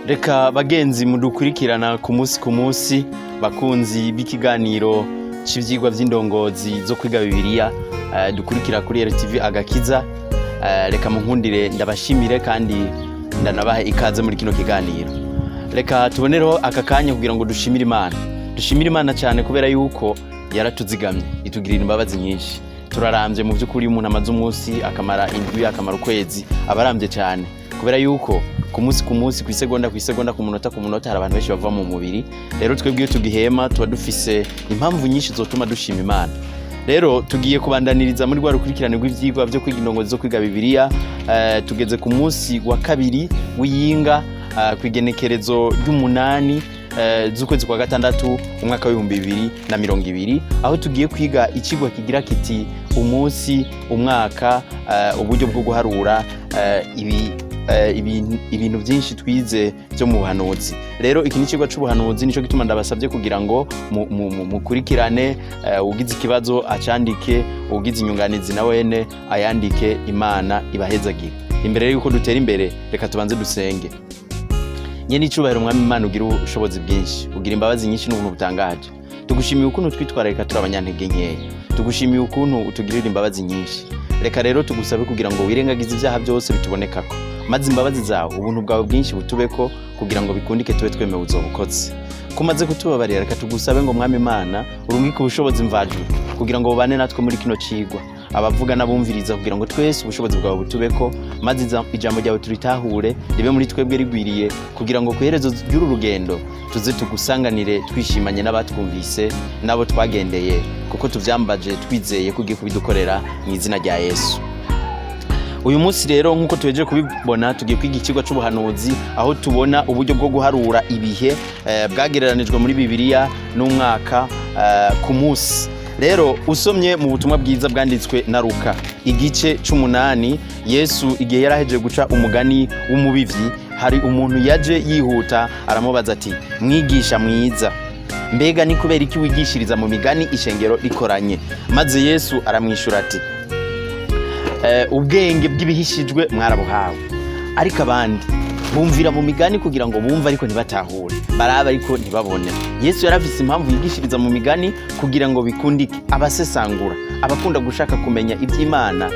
Reka bagenzi mudukurikirana ku munsi bakunzi b'ikiganiro c'ivyigwa vy'indongozi zo kwiga Bibiliya dukurikira kuri RTV Agakiza. Reka munkundire ndabashimire kandi ndanabaha ikaze muri kino kiganiro. Reka tubonereho aka kanya kugira ngo dushimire Imana. Dushimire Imana cyane kubera yuko yaratuzigamye itugirira imbabazi nyinshi. Turaramvye mu by'ukuri umuntu amaze umunsi akamara indwi akamara ukwezi abarambye cyane kubera yuko ku munsi kw'isegonda ku munota hari abantu benshi bava mu mubiri. Rero twebwe tugihema tuba dufise impamvu nyinshi zotuma dushima Imana. Rero tugiye kubandaniriza muri rwarukurikirane rw'ivyigwa byo kwiga indongozi zo kwiga Bibiliya. Tugeze ku munsi wa kabiri w'iyinga kwigenekerezo ry'umunani z'ukwezi kwa gatandatu umwaka wa 2020 aho tugiye kwiga ikigwa kigira kiti umunsi umwaka uburyo bwo guharura ibintu byinshi twize byo mu buhanuzi. Rero iki ni ikigwa c'ubuhanuzi nico gituma ndabasabye kugira ngo mukurikirane, ugize ikibazo acandike, ugize inyunganizi na wene ayandike. Imana ibahezagire. Imbere yuko dutera imbere reka tubanze dusenge. Nyene icubahiro Mwami Imana ugira ubushobozi bwinshi, ugira imbabazi nyinshi n'ubuntu butangaje. Tugushimiye ukuntu twitwararika turi abanyantege nkeya. Tugushimiye ukuntu utugirira imbabazi nyinshi. Reka rero tugusabe kugira ngo wirengagize ibyaha byose bitubonekako, maze imbabazi zawe ubuntu bwawe bwinshi butubeko kugira ngo bikundike tube twemewe uzobukoze. Kumaze kutubabarira reka tugusabe ngo Mwami Imana urungike ubushobozi mvajuru kugira ngo bubane natwe muri kino cigwa, abavuga n'abumviriza kugira ngo twese ubushobozi bwawe butubeko, maze ijambo ryawe turitahure ribe muri twebwe rigwiriye kugira ngo kuherezo ry'uru rugendo tuze tugusanganire twishimanye n'abatwumvise nabo twagendeye, kuko tuvyambaje twizeye kugiye kubidukorera mu izina rya Yesu. Uyu munsi rero nkuko tuhejeje kubibona tugiye kwiga ikigwa c'ubuhanuzi aho tubona uburyo bwo guharura ibihe bwagereranijwe muri Bibiliya n'umwaka ku munsi. Rero usomye mu butumwa bwiza bwanditswe na Luka igice c'8, Yesu igihe yarahejeje guca umugani w'umubivyi, hari umuntu yaje yihuta aramubaza ati mwigisha mwiza, mbega ni kubera iki wigishiriza mu migani ishengero rikoranye? Maze Yesu aramwishura ati ubwenge bw'ibihishijwe mwarabuhawe, ariko abandi bumvira mu migani kugira ngo bumve ariko ntibatahure, baraba ariko ntibabone. Yesu yarafise impamvu yigishiriza mu migani kugira ngo bikundike abasesangura, abakunda gushaka kumenya iby'Imana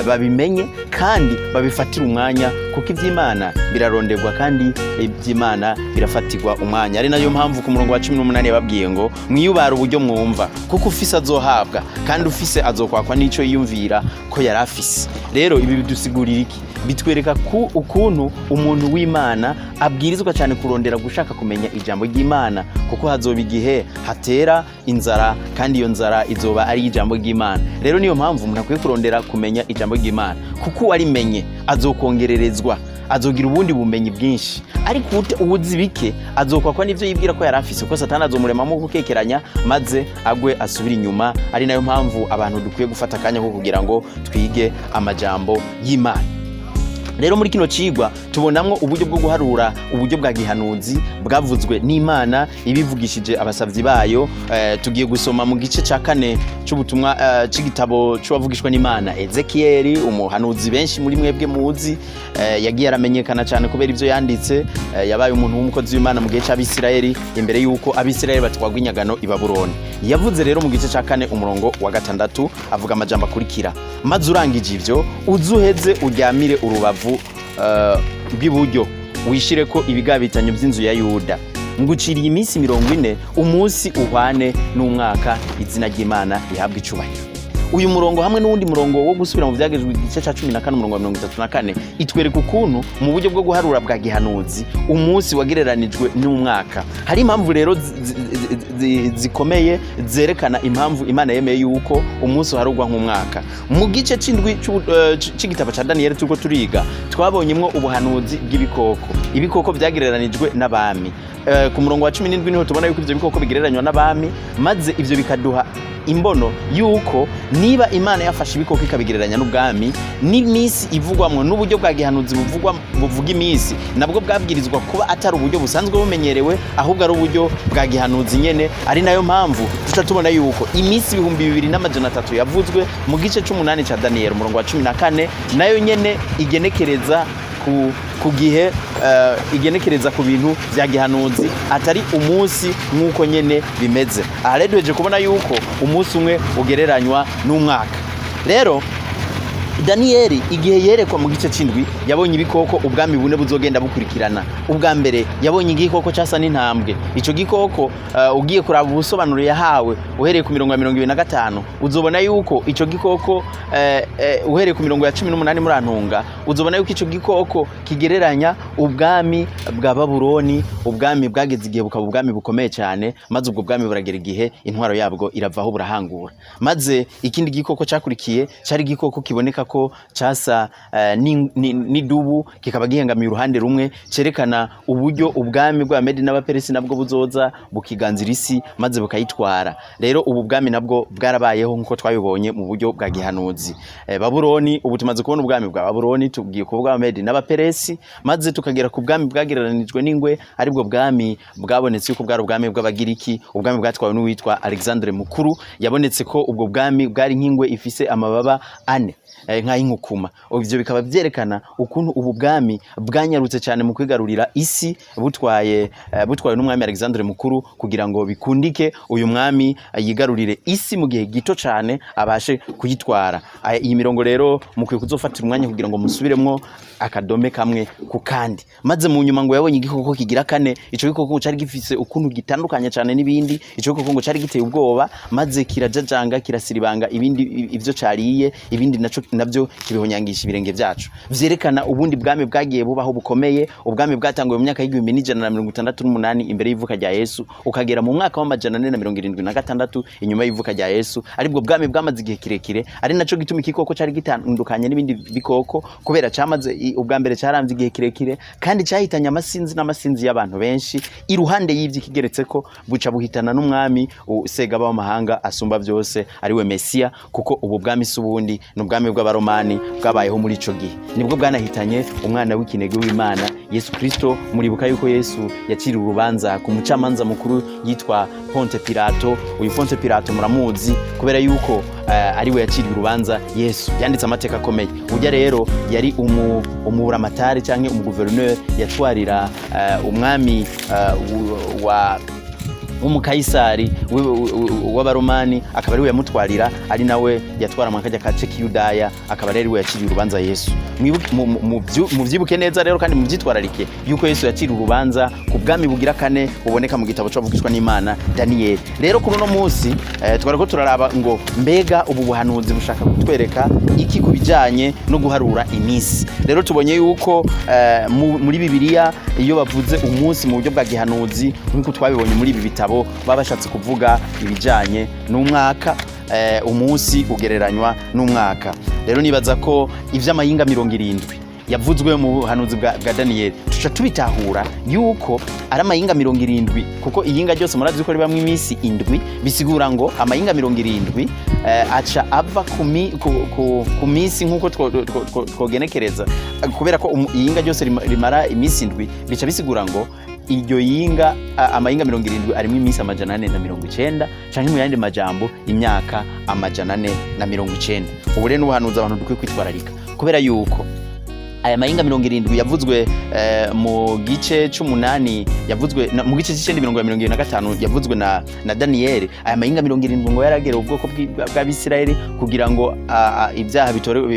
babimenye kandi babifatira umwanya, kuko iby'Imana biraronderwa kandi iby'Imana birafatirwa umwanya. Ari nayo mpamvu ku murongo wa 18 yababwiye ngo mwiyubara uburyo mwumva, kuko ufise azohabwa kandi ufise azokwakwa n'ico yiyumvira ko yarafise. Rero ibi bidusigurira iki? Bitwereka ukuntu umuntu w'Imana abwirizwa cyane kurondera gushaka kumenya ijambo ry'Imana, kuko hazoba igihe hatera inzara kandi iyo nzara izoba ari ijambo ry'Imana. Rero niyo mpamvu umuntu akwiye kurondera kumenya ijambo ry'Imana, kuko warimenye azokongererezwa, azogira ubundi bumenyi bwinshi, ariko ubuzi bike azokwakwa n'ivyo yibwira ko yarafise, kuko Satani azomuremamo gukekeranya maze agwe asubira inyuma. Ari nayo mpamvu abantu dukwiye gufata akanya ko kugira ngo twige amajambo y'Imana. Rero muri kino cigwa tubonamwo uburyo bwo guharura uburyo bwa gihanuzi bwavuzwe n'Imana ibivugishije abasavyi bayo. Tugiye gusoma mu gice ca 4 c'ubutumwa c'igitabo c'uwavugishwa n'Imana Ezekieli, umuhanuzi benshi muri mwebwe muzi. Yagiye aramenyekana cyane kubera ivyo yanditse. Yabaye umuntu w'umukozi w'Imana mu gihe c'Abisirayeli imbere yuko Abisirayeli batwagwa inyagano i Babuloni. Yavuze rero mu gice ca 4 umurongo wa 6 avuga amajambo akurikira: maze urangije ivyo uzuheze uryamire urubavu bw'iburyo wishireko ibigabitanyo by'inzu ya Yuda, nguciriye iminsi 40 umunsi uhwane n'umwaka, izina ry'Imana rihabwa icubahiro. Uyu murongo hamwe n'uwundi murongo wo gusubira mu vyagezwe igice ca 14 umurongo wa 34 itwereka ukuntu mu buryo bwo guharura bwa gihanuzi umunsi wagereranijwe n'umwaka. Hari impamvu rero zikomeye zerekana impamvu Imana yemeye yuko umunsi uharurwa nk'umwaka. Mu gice c'indwi c'igitabo ca Daniel turiko turiga twabonyemwo ubuhanuzi bw'ibikoko. Ibikoko vyagereranijwe n'abami. Ku murongo wa 17 niho tubona yuko ivyo bikoko bigereranywa n'abami, maze ivyo bikaduha imbono yuko niba Imana yafashe ibikoko ikabigereranya n'ubwami, n'imisi ivugwamwo n'uburyo bwa gihanuzi buvuga imisi nabwo bwabwirizwa kuba atari uburyo busanzwe bumenyerewe, ahubwo ari uburyo bwa gihanuzi nyene. Ari nayo mpamvu tuca tubona yuko imisi 2300 yavuzwe mu gice c'8 ca Daniel umurongo wa 14 nayo nyene igenekereza ku gihe igenekereza ku bintu vya gihanuzi atari umunsi nk'uko nyene bimeze. Aha rero duheje kubona yuko umunsi umwe ugereranywa n'umwaka. Rero Daniyeli igihe yerekwa mu gice c'indwi yabonye ibikoko ubwami bune buzogenda bukurikirana. Ubwa mbere yabonye igikoko casa n'intambwe. Ico gikoko ugiye kuraba ubusobanuro yahawe uhereye ku mirongo ya 25 uzobona yuko ico gikoko uhereye ku mirongo ya 18 muri Antunga uzobona yuko ico gikoko kigereranya ubwami bwa Babuloni, ubwami bwageze igihe bukaba ubwami bukomeye cyane, maze ubwo bwami buragera igihe intwaro yabwo iravaho burahangura. Maze ikindi gikoko cakurikiye cari igikoko kiboneka ko casa n'idubu kikaba gihengamiye uruhande rumwe, cerekana uburyo ubwami bwa Medi n'Abaperesi nabwo buzoza bukiganzira isi maze bukayitwara. Rero ubu bwami nabwo bwarabayeho nkuko twabibonye mu buryo bwa gihanuzi. Babuloni, ubu tumaze kubona ubwami bwa Babuloni, tugiye kuvuga Medi n'Abaperesi, maze tukagera ku bwami bwagereranijwe n'ingwe, aribwo bwami bwabonetse yuko bwari ubwami bw'Abagiriki, ubwami bwatwawe n'uwitwa Alexandre Mukuru. Yabonetse ko ubwo bwami bwari nk'ingwe ifise amababa 4 nk'ay'inkukuma. Ivyo bikaba vyerekana ukuntu ubu bwami bwanyarutse cyane mu kwigarurira isi butwaye n'umwami Alexandre Mukuru, kugira ngo bikundike uyu mwami yigarurire isi mu gihe gito cyane abashe kuyitwara. Iyi mirongo rero mukwiye kuzofatira umwanya kugira ngo musubiremwo akadome kamwe ku kandi. Maze mu nyuma ngo yabonye igikoko kigira 4. Ico gikoko cari gifise ukuntu gitandukanye cyane n'ibindi. Ico gikoko ngo cari giteye ubwoba, maze kirajajanga kirasiribanga ibindi ivyo cariye, ibindi navyo kibihonyangisha ibirenge vyacu. Vyerekana ubundi bwami bwagiye bubaho bukomeye. Ubwami bwatanguye mu myaka y'1168 imbere y'ivuka rya Yesu, ukagera mu mwaka wa 476 inyuma y'ivuka rya Yesu. Aribwo bwami bwamaze igihe kirekire, ari naco gituma ikikoko cari gitandukanye n'ibindi bikoko, kubera camaze ubwa mbere caramvye igihe kirekire kandi cyahitanye n'amasinzi y'abantu benshi. Iruhande y'ivyo kigeretse ko buca buhitana n'umwami Segaba w'amahanga asumba byose ariwe Mesiya, kuko ubu bwami subundi n'ubwami bw'Abaromani bwabayeho muri ico gihe. Nibwo bwanahitanye umwana w'ikinege w'Imana Yesu Kristo. Muribuka yuko Yesu yaciriwe urubanza ku mucamanza mukuru yitwa Ponte Pilato. Uyu Ponte Pilato muramuzi kubera yuko ariwe yaciriwe urubanza Yesu. Yanditse amateka akomeye. Ujya rero yari umuburamatari canke umuguverneur yatwarira umwami umukayisari w'Abaromani, akaba ariwe yamutwarira, ari nawe yatwara mu kajya kace k'Yudaya, akaba ariwe yaciriye urubanza Yesu. Muvyibuke neza rero kandi muvyitwararike yuko Yesu yaciriye urubanza ku bwami bugira 4 buboneka mu gitabo c'abavugishwa n'Imana Daniyeli. Rero kuri no munsi twariko turaraba ngo mbega ubu buhanuzi bushaka kutwereka iki kubijanye no guharura iminsi. Rero tubonye yuko muri Bibiliya iyo bavuze umunsi mu buryo bwa gihanuzi nkuko twabibonye muri ibi bitabo babashatse kuvuga ibijanye n'umwaka. Umunsi ugereranywa n'umwaka. Rero nibaza ko ivy'amayinga 70 yavuzwe mu buhanuzi bwa Daniyeli tuca tubitahura yuko ari amayinga 70, kuko iyinga ryose murazi ko ribamwe iminsi 7, bisigura ngo amayinga 70 aca ava ku minsi nkuko twogenekereza, kubera ko iyinga ryose rimara iminsi 7, bica bisigura ngo iryo yinga amayinga 70 arimo iminsi 490 canke mu yandi majambo imyaka 490. Ubu rero n'ubuhanuzi abantu dukwiye kwitwararika, kubera yuko aya mayinga 70 yavuzwe mu gice c'8, yavuzwe mu gice c'925 yavuzwe na Daniyeli. Aya mayinga 70 ngo yaragera ubwoko bw'Abisirayeli kugira ngo ibyaha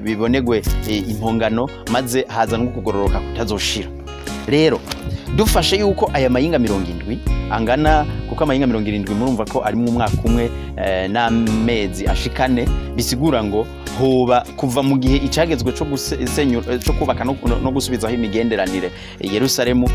bibonegwe impongano, maze haza no kugororoka kutazoshira. Rero dufashe yuko aya mayinga 70 angana, kuko amayinga 70 murumva ko ari mu mwaka umwe n'amezi ashikane, bisigura ngo hoba kuva mu gihe icagezwe cyo kubaka no gusubizaho imigenderanire Yerusalemu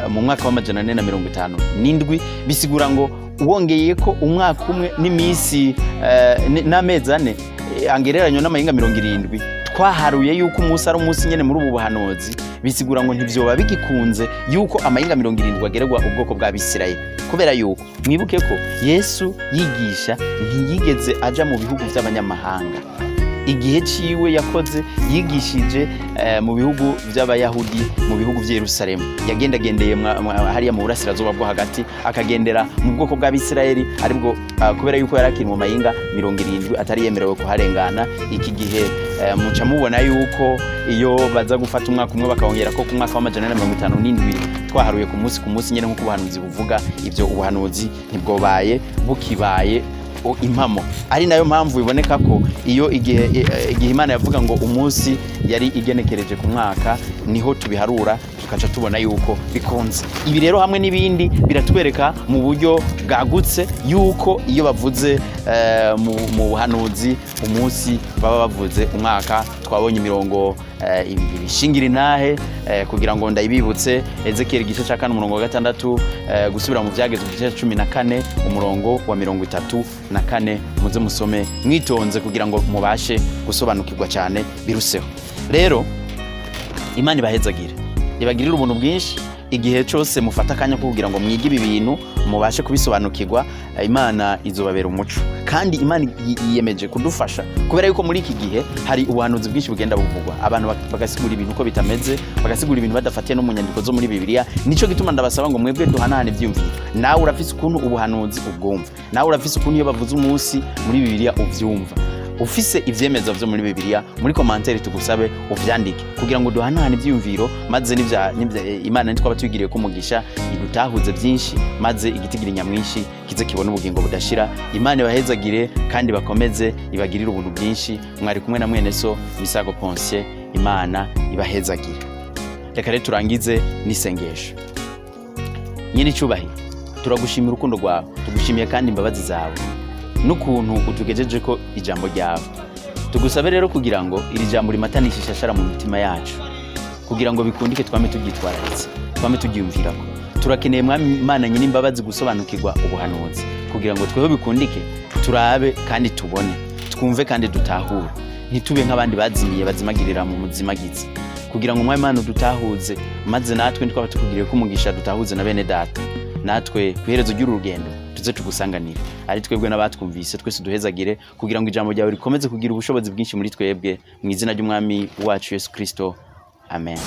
mu mwaka wa 457, bisigura ngo wongeye ko umwaka umwe n'iminsi n'amezi 4 angereranywa n'amayinga 70. Twaharuye yuko umunsi ari umunsi nyene muri ubu buhanuzi, bisigura ngo ntivyoba bigikunze yuko amayinga 70 agererwa ubwoko bw'Abisirayeli, kubera yuko mwibuke ko Yesu yigisha ntiyigeze aja mu bihugu by'abanyamahanga. igihe ciwe yakoze yigishije mu bihugu by'abayahudi, mu bihugu by'i Yerusalemu. Yagendagendeye hariya mu burasirazuba bwo hagati, akagendera mu bwoko bw'Abisirayeli, aribwo kubera yuko yarakiri mu mayinga 70 atari yemerewe kuharengana. Iki gihe muca mubona yuko iyo baza gufata umwaka umwe bakawongera ko ku mwaka wa 157 twaharuye ku munsi nyene nk'uko ubuhanuzi buvuga, ivyo ubuhanuzi ntibwobaye bukibaye impamo. Ari nayo mpamvu iboneka ko iyo igihe Imana yavuga ngo umunsi yari igenekereje ku mwaka, niho tubiharura tukaca tubona yuko bikunze. Ibi rero hamwe n'ibindi biratwereka mu buryo bwagutse yuko iyo bavuze mu buhanuzi umunsi baba bavuze umwaka. Twabonye imirongo ibishingira intahe kugira ngo ndayibibutse. Ezekiel igice cya 4:6, gusubira mu byagezwe igice cya 14 umurongo wa 34, muze musome mwitonze kugira ngo mubashe gusobanukirwa cyane biruseho. Rero Imana ibahezagire, ibagirira ubuntu bwinshi. Igihe cyose mufata akanya kugira ngo mwige ibi bintu mubashe kubisobanukirwa, Imana izobabera umuco. Kandi Imana yiyemeje kudufasha kubera yuko muri iki gihe hari ubuhanuzi bwinshi bugenda buvugwa, abantu bagasigura ibintu uko bitameze, bagasigura ibintu badafatiye no mu nyandiko zo muri Bibiliya. Nico gituma ndabasaba ngo mwebwe duhanahane ivyumviro. Nawe urafise ukuntu ubuhanuzi ubwumva, nawe urafise ukuntu iyo bavuze umunsi muri Bibiliya uvyumva. Ufise ivyemezo vyo muri Bibiliya, muri commentaire tugusabe uvyandike kugira ngo duhanahane ivyumviro, maze Imana nitwa batwigiriye ko umugisha idutahuze byinshi, maze igitigiri nyamwinshi kize kibona ubugingo budashira. Imana ibahezagire kandi bakomeze ibagirira ubuntu bwinshi. Mwari kumwe na mwene so Misago Ponsier. Imana ibahezagire. Reka rero turangize n'isengesho. Nyiri cyubahiro, turagushimira urukundo rwawe, tugushimiye kandi imbabazi zawe n'ukuntu utugejeje ko ijambo ryawe. Tugusabe rero kugira ngo iri jambo rimatanishe ishashara mu mitima yacu, kugira ngo bikundike twame tugyitwararitse, twame tugyumvirako. Turakeneye Mwami Imana nyine imbabazi gusobanukirwa ubuhanuzi, kugira ngo tweho bikundike turabe kandi tubone, twumve kandi dutahure, ntitube nk'abandi bazimiye bazimagirira mu muzimagizi. Kugira ngo Mwami Imana dutahuze, maze natwe twaba tukugiriye ko umugisha dutahuze na bene data, natwe kwiherezo ry'urugendo tuze tugusanganira. Ari twebwe n'abatwumvise twese duhezagire, kugira ngo ijambo ryawe rikomeze kugira ubushobozi bwinshi muri twebwe, mu izina ry'Umwami wacu Yesu Kristo. Amen.